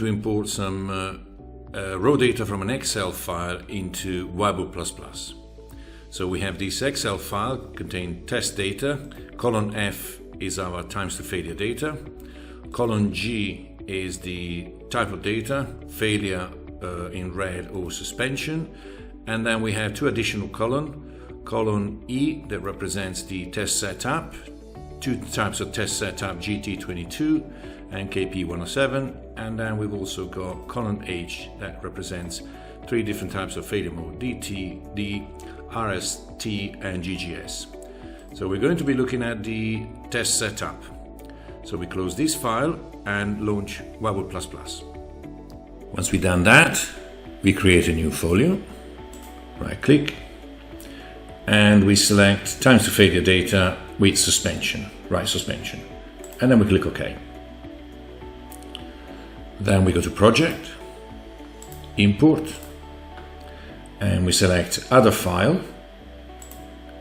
to import some raw data from an Excel file into Weibull++. So we have this Excel file contain test data. Column F is our times to failure data. Column G is the type of data, failure in red or suspension. And then we have two additional columns. Column E that represents the test setup, two types of test setup, GT22 and KP107. And then we've also got column H that represents three different types of failure mode, DT, D, RST and GGS. So we're going to be looking at the test setup. So we close this file and launch Weibull++. Once we've done that, we create a new folio, right click, and we select times to failure data with suspension, right suspension, and then we click OK. Then we go to project, import, and we select other file,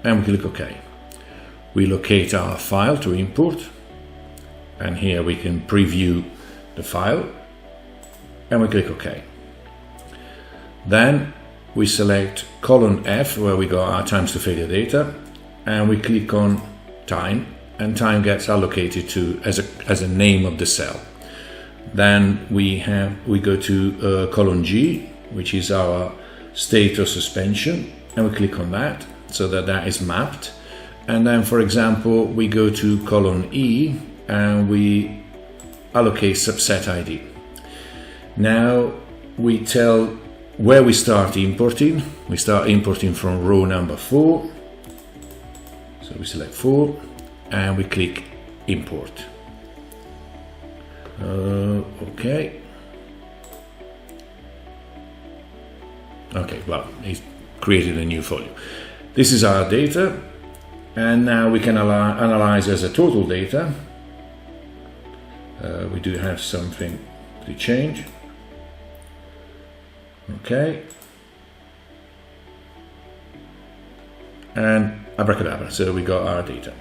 and we click OK. We locate our file to import, and here we can preview the file, and we click OK. Then we select column F where we got our times to failure data, and we click on time, and time gets allocated to as a name of the cell. Then we go to column G, which is our state of suspension, and we click on that so that is mapped. And then, for example, we go to column E and we allocate subset ID. Now we tell where we start importing. We start importing from row number 4. So we select 4 and we click import. Okay. Okay, well, it's created a new folio. This is our data, and now we can analyze as a total data. We do have something to change. Okay. And abracadabra, so we got our data.